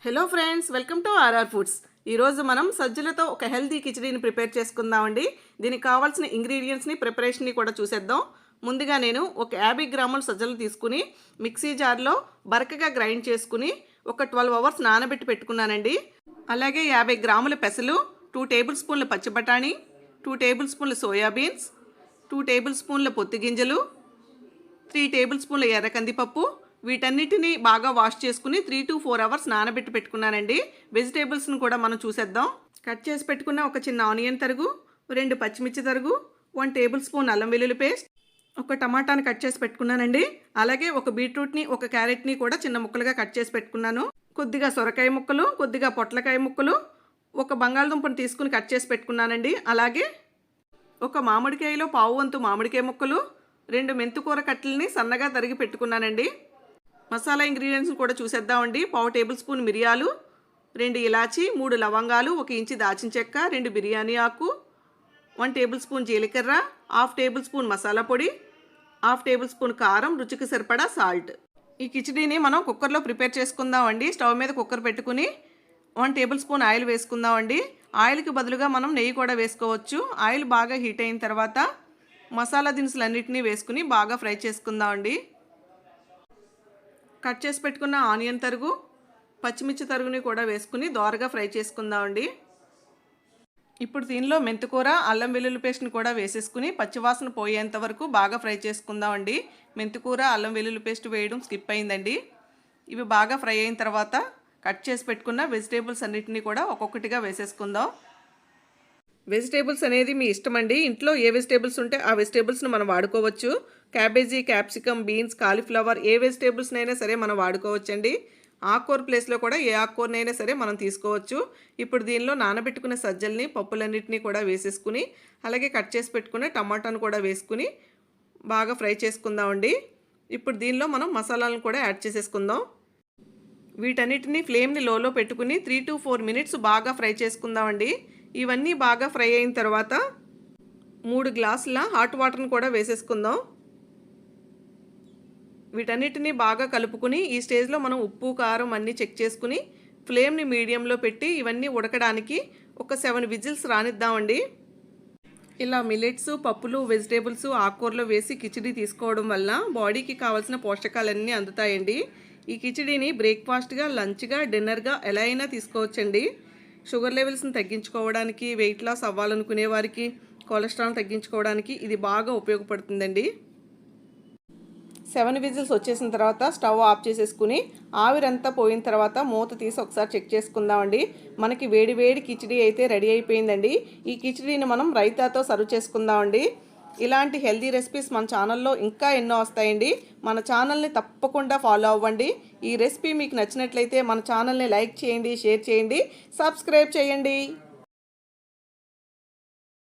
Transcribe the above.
Hello friends, welcome to RR foods. ఈరోజు మనం సజ్జలతో ఒక హెల్తీ కిచడీని ప్రిపేర్ చేసుకుందామండి. దీనికి కావాల్సిన ఇంగ్రీడియంట్స్ని ప్రిపరేషన్ని కూడా చూసేద్దాం. ముందుగా నేను ఒక 50 గ్రాముల సజ్జలు తీసుకుని మిక్సీ జార్లో బరకగా గ్రైండ్ చేసుకుని ఒక 12 అవర్స్ నానబెట్టి పెట్టుకున్నానండి. అలాగే 50 గ్రాముల పెసలు, 2 టేబుల్ స్పూన్ల పచ్చి బఠానీ, 2 టేబుల్ స్పూన్ల సోయాబీన్స్, 2 టేబుల్ స్పూన్ల పొత్తి గింజలు, 3 టేబుల్ స్పూన్ల ఎర్ర కందిపప్పు. వీటన్నిటిని బాగా వాష్ చేసుకుని 3 to 4 అవర్స్ నానబెట్టి పెట్టుకున్నానండి. వెజిటేబుల్స్ను కూడా మనం చూసేద్దాం. కట్ చేసి పెట్టుకున్న ఒక చిన్న ఆనియన్ తరుగు, 2 పచ్చిమిర్చి తరుగు, 1 టేబుల్ స్పూన్ అల్లం వెల్లుల్లి పేస్ట్, ఒక టమాటాని కట్ చేసి పెట్టుకున్నానండి. అలాగే ఒక బీట్రూట్ని, ఒక క్యారెట్ని కూడా చిన్న ముక్కలుగా కట్ చేసి పెట్టుకున్నాను. కొద్దిగా సొరకాయ ముక్కలు, కొద్దిగా పొట్లకాయ ముక్కలు, ఒక బంగాళదుంపను తీసుకుని కట్ చేసి పెట్టుకున్నానండి. అలాగే ఒక మామిడికాయలో పావు వంతు మామిడికాయ ముక్కలు, 2 మెంతికూర కట్టెలని సన్నగా తరిగి పెట్టుకున్నానండి. మసాలా ఇంగ్రీడియంట్స్ కూడా చూసేద్దామండి. పావు టేబుల్ స్పూన్ మిరియాలు, 2 ఇలాచి, 3 లవంగాలు, 1 ఇంచు దాచిన చెక్క, 2 బిర్యానీ ఆకు, 1 టేబుల్ స్పూన్ జీలకర్ర, 1/2 టేబుల్ స్పూన్ మసాలా పొడి, 1/2 టేబుల్ స్పూన్ కారం, రుచికి సరిపడా సాల్ట్. ఈ కిచడీని మనం కుక్కర్లో ప్రిపేర్ చేసుకుందామండి. స్టవ్ మీద కుక్కర్ పెట్టుకుని 1 టేబుల్ స్పూన్ ఆయిల్ వేసుకుందామండి. ఆయిల్కి బదులుగా మనం నెయ్యి కూడా వేసుకోవచ్చు. ఆయిల్ బాగా హీట్ అయిన తర్వాత మసాలా దినుసులన్నింటినీ వేసుకుని బాగా ఫ్రై చేసుకుందామండి. కట్ చేసి పెట్టుకున్న ఆనియన్ తరుగు, పచ్చిమిర్చి తరుగుని కూడా వేసుకుని దోరగా ఫ్రై చేసుకుందామండి. ఇప్పుడు దీనిలో మెంతికూర, అల్లం వెల్లుల్లి పేస్ట్ని కూడా వేసేసుకుని పచ్చివాసన పోయేంత వరకు బాగా ఫ్రై చేసుకుందామండి. మెంతికూర, అల్లం వెల్లుల్లి పేస్ట్ వేయడం స్కిప్ అయిందండి. ఇవి బాగా ఫ్రై అయిన తర్వాత కట్ చేసి పెట్టుకున్న వెజిటేబుల్స్ అన్నిటిని కూడా ఒక్కొక్కటిగా వేసేసుకుందాం. వెజిటేబుల్స్ అనేది మీ ఇష్టం అండి. ఇంట్లో ఏ వెజిటేబుల్స్ ఉంటే ఆ వెజిటేబుల్స్ని మనం వాడుకోవచ్చు. క్యాబేజీ, క్యాప్సికమ్, బీన్స్, కాలీఫ్లవర్ ఏ వెజిటేబుల్స్నైనా సరే మనం వాడుకోవచ్చండి. ఆకుకూర ప్లేస్లో కూడా ఏ ఆకుకూరనైనా సరే మనం తీసుకోవచ్చు. ఇప్పుడు దీనిలో నానబెట్టుకున్న సజ్జల్ని, పప్పులన్నింటినీ కూడా వేసేసుకుని అలాగే కట్ చేసి పెట్టుకున్న టమాటాను కూడా వేసుకుని బాగా ఫ్రై చేసుకుందామండి. ఇప్పుడు దీనిలో మనం మసాలాలను కూడా యాడ్ చేసేసుకుందాం. వీటన్నిటిని ఫ్లేమ్ని లోలో పెట్టుకుని 3 to 4 మినిట్స్ బాగా ఫ్రై చేసుకుందామండి. ఇవన్నీ బాగా ఫ్రై అయిన తర్వాత 3 గ్లాసుల హాట్ వాటర్ని కూడా వేసేసుకుందాం. వీటన్నిటిని బాగా కలుపుకుని ఈ స్టేజ్లో మనం ఉప్పు, కారం అన్నీ చెక్ చేసుకుని ఫ్లేమ్ని మీడియంలో పెట్టి ఇవన్నీ ఉడకడానికి ఒక 7 విజిల్స్ రానిద్దామండి. ఇలా మిల్లెట్స్, పప్పులు, వెజిటేబుల్స్, ఆకుకూరలు వేసి కిచిడీ తీసుకోవడం వల్ల బాడీకి కావాల్సిన పోషకాలన్నీ అందుతాయండి. ఈ కిచిడీని బ్రేక్ఫాస్ట్గా, లంచ్గా, డిన్నర్గా ఎలా అయినా తీసుకోవచ్చండి. షుగర్ లెవెల్స్ని తగ్గించుకోవడానికి, వెయిట్ లాస్ అవ్వాలనుకునే వారికి, కొలెస్ట్రాల్ తగ్గించుకోవడానికి ఇది బాగా ఉపయోగపడుతుందండి. 7 విజిల్స్ వచ్చేసిన తర్వాత స్టవ్ ఆఫ్ చేసేసుకుని ఆవిరంతా పోయిన తర్వాత మూత తీసి ఒకసారి చెక్ చేసుకుందామండి. మనకి వేడి వేడి కిచిడీ అయితే రెడీ అయిపోయిందండి. ఈ కిచిడీని మనం రైతాతో సర్వ్ చేసుకుందామండి. ఇలాంటి హెల్దీ రెసిపీస్ మన ఛానల్లో ఇంకా ఎన్నో వస్తాయండి. మన ఛానల్ని తప్పకుండా ఫాలో అవ్వండి. ఈ రెసిపీ మీకు నచ్చినట్లయితే మన ఛానల్ని లైక్ చేయండి, షేర్ చేయండి, సబ్స్క్రైబ్ చేయండి.